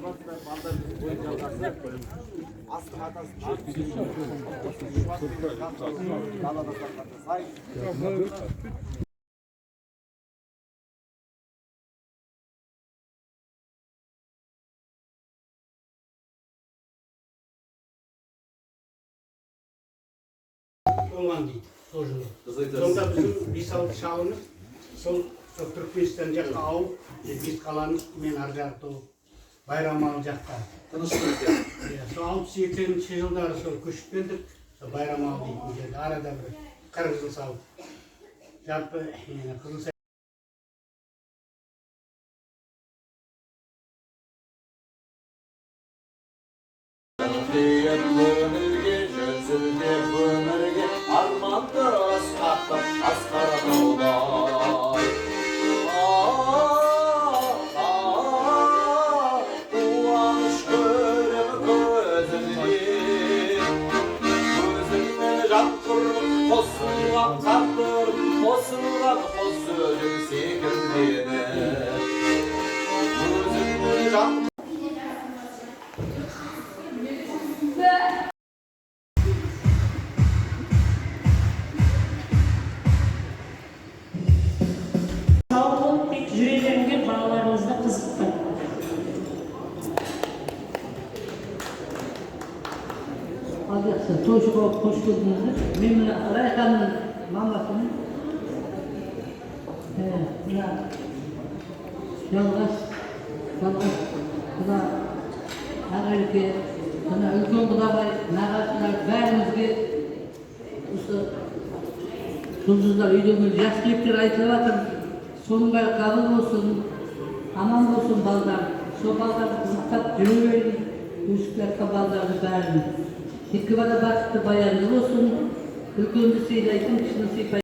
Olman deydi, сол жылы. Сонда біздің 5-6 шалымыз сол Түркменстан жаққа ауып, біз қаламыз, мен ар жақта Байрамалы жаққа. Сол 62-ші жылдары сол көшіп келдік, сол Байрамалы дейтін жерде, арада бір 40 жыл салып. Жалпы Қызылсай Toşuğa hoş geldiniz. Benim Rayhan'ın mamasının yalnız buna ağırlık buna ülkün kudabay nağasılar bärimizge Жұлдыздар үйдөгү жаш килиптер айтылып атыр. Сонун баары кабыл болсун, аман болсун балдар. Шо балдарды кызыктап жүрө берин. Өсүп балдарды бәрін. İki bana baktı bayanlı olsun, ülkümü sıylaydım, kışını sıylaydım.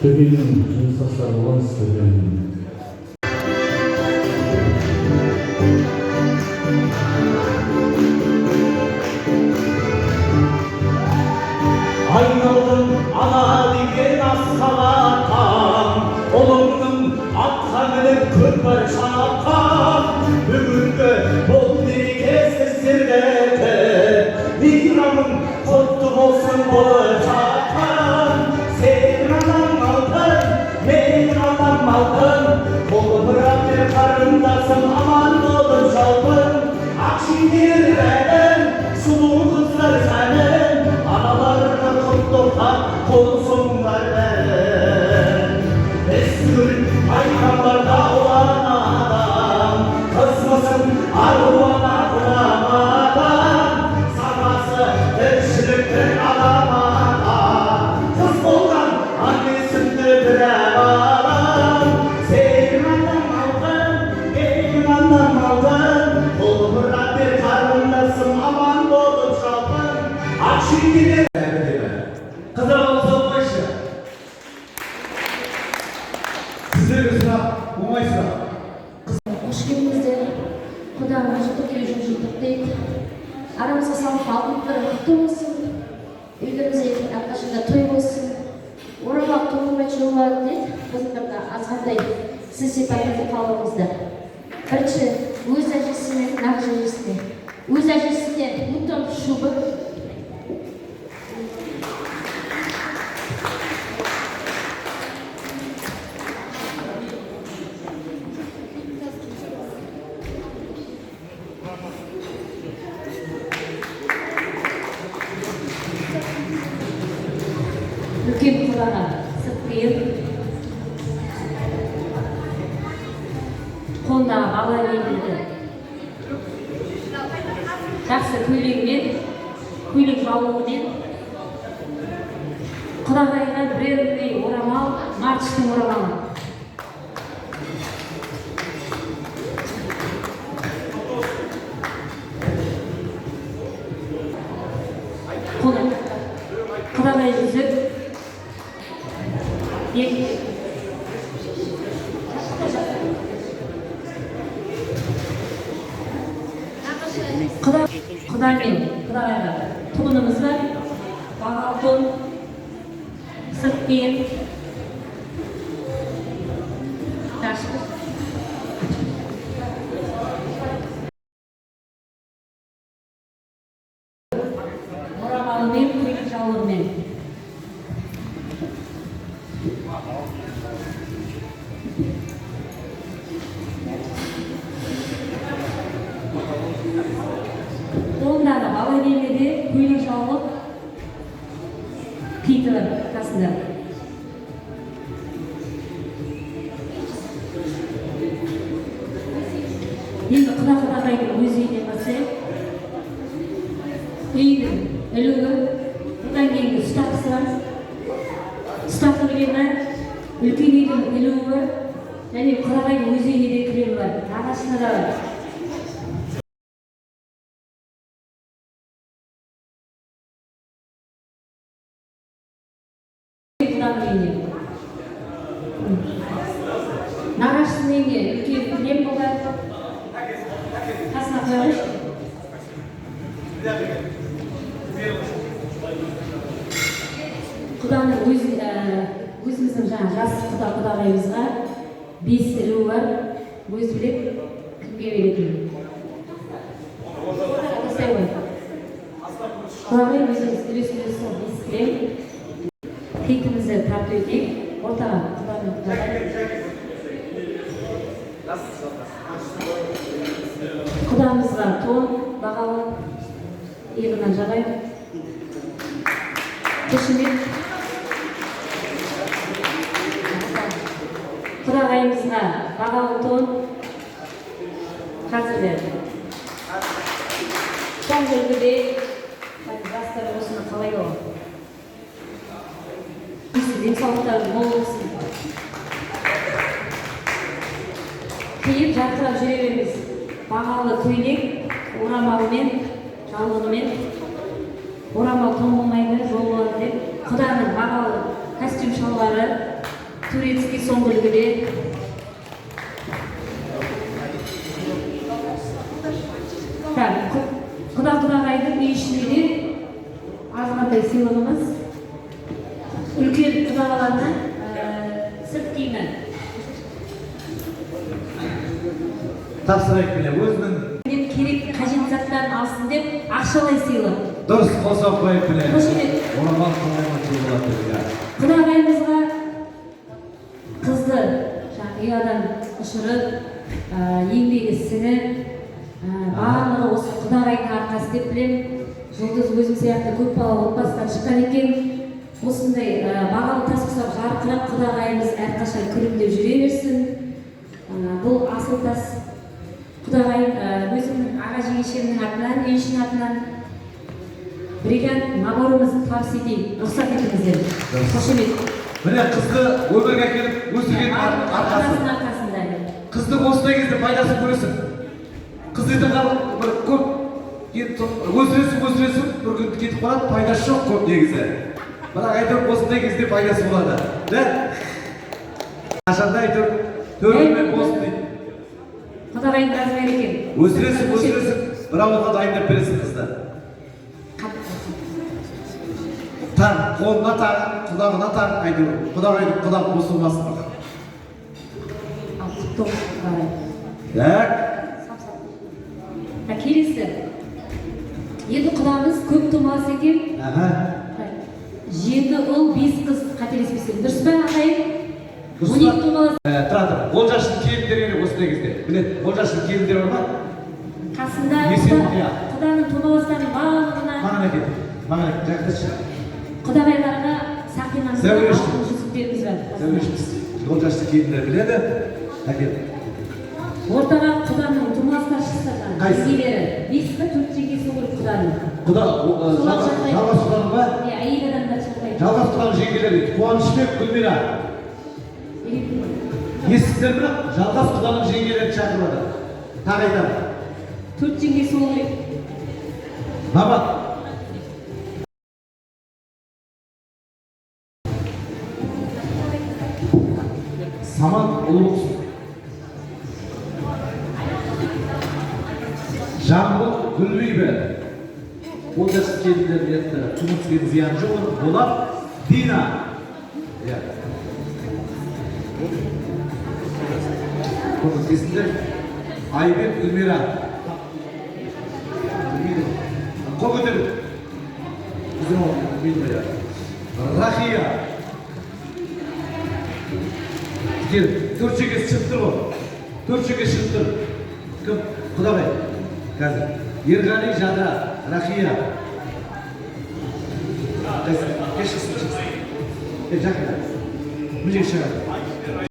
Töbeğinin cümsasları olan istedim. Aynalı'nın ana diye naskalatan, oğlunun atkanının kırpar şatan, bugünkü bol diri sesirde, İran'ın korktu olsun bolacatan, senin anan aldın, benim anam aldın, kolu bırak bir karındasın, aman olur çalbın, akşindir benim, sulu kızlar senin, analarını kurtultan konsunlar ben. Eski aykanlarda olan adam, kızmasın arvana kulamadan, sabası terşiriktir adamana, kız olan annesinde bir adam, жыл болады деп былтырда азғантай сіз сипатыңызды қалуыңызды. Бірінші, өз әжесі мен нағыз әжесіне. Өз әжесіне Ньютон шубы, үлкен құдаға сырт киіп, қолындағы бала белгілі жақсы көйлек жаулығымен құдағайға бірер орамал, марчтың орамалы. Құдағай жүзіп, құда мен құдағайға тұғынымыз бар, бағал тон, сырт киім, орамалымен, көйлек жаулығымен. Қолындағы бала белгіде көйлек жаулық киітілі қасында. Енді құда-құдағайдың өз үйіне барсақ, үйдің ілуі, бұдан кейінгі ұстақысы бар. Ұстақы білемі, үлкен үйдің ілуі, және құдағайдың өз үйіне де кірері бар, ағасына да бар. Нағашысының үйіне үлкен кілем болады, қасына қойғыш. Құданың өзіміздің жас құдағайымызға 5 ілуі бар, өз білек кімге беретін. Құдағай өзіміз үлес-үлесі 5 кілем. Киітімізді тарту етейік, ортаға құданың құдағай. Құдамызға тон, бағалы, иығынан жағай. Күшімет. Құдағайымызға бағалы тон, қазірде. Соңғы үлгіде, жастар осыны қалай болады. Денсаулықтары мол болсын. Киіп жарқырап жүре беріңіз. Бағалы көйлек, орамалмен, жаулығымен. Орамал тон болмайды, жол болады деп. Құданың бағалы костюм шалбары, турецкий соңғы үлгіде. Құда-құдағайдың үй ішінде де азғантай сыйлығымыз. Үлкен құдағаларынан сырт киімі. Тапсырайық біле, өзінің керек қажет заттарын алсын деп ақшалай сыйлық. дұрыс қосып қойып біле. Орамал болады. Құдағайымызға қызды ұядан ұшырып, еңбегі сіңіп, барлығы осы құдағайдың арқасы деп білем. Жұлдыз өзім сияқты көпбалалы отбасыдан шыққан екен. Осындай бағалы тас құсап жарқырап құдағайымыз әрқашан күлімдеп жүре берсін. Бұл асыл тас құдағайым өзімнің аға жеңешемнің атынан, үй ішінің атынан бригад наборымызды табыс етейік. Рұқсат етіңіздер. Қошемет. Міне қызды өмірге әкеліп өсірген арқасында. Қызды осындай кезде пайдасын көресің. Қызды бір көп өсіресің, бір күн кетіп қалады, пайдасы жоқ көп негізі. Бірақ әйтеуір осындай кезде пайдасы болады. Қашанда әйтеуір төрімен болсын дейді. Құдағайын размер екен. Өсіресің, бір ауылға дайындап бересің қызды. Tan, қолына тар, құлағына тар, әйтеуір. Құдағайдың құлағы бұзылмасын бақа. Ал құтты болсын құдағай. Так. Келесі. Енді құдамыз көп тумас екен. Аха. 7 ұл, 5 қыз қателеспесем. Дұрыс па ағайын? Дұрыс 12 па? тумалас. Тұра тұр. 10 жастың келіндері керек осындай кезде. Білет, 10 жастың келіндері бар ма? Қасында Есен, иә. құданың тумаластарын барлығына Маған әкет. Маған әкет. Жақсы. құдағайларға сақинамызға Зәурешті. алтын жүзіктеріміз бар. Зәурешпіз. 10 жастың келіндері біледі. Әкет. Ортаға құданың тумаластар шықсаған. Қайсы? Жеңгелері. 5 па 4 жеңгесі olur құданың. Құда, жалғас құданың ба? Әйел адамдар шықпайды. Жалғас құданың жеңгелері. Қуанышбек, Гүлмира. Естіңдер ме? Жалғас құданың жеңгелері шақырады. Тағы айтамын. 4 жеңгесі olur. Мамат. Саман ұлы болсын. Жамбыл Гүлбейбі. Ол жасы келіндер етті. Жұмыскен зиян жоқ. Болат Дина. Көмектесіңдер. Айбек Гүлмира. Қол көтеріп. Біздің ол Гүлмира. Рахия. Кел, 4 жеңгесі шығып тұр ғой. 4 жеңгесі шығып тұр. Кім? Құдағай. Қазір. Ерғали Жадыра. Рахия. Кешірсін. Жақында. Мүлек шығады.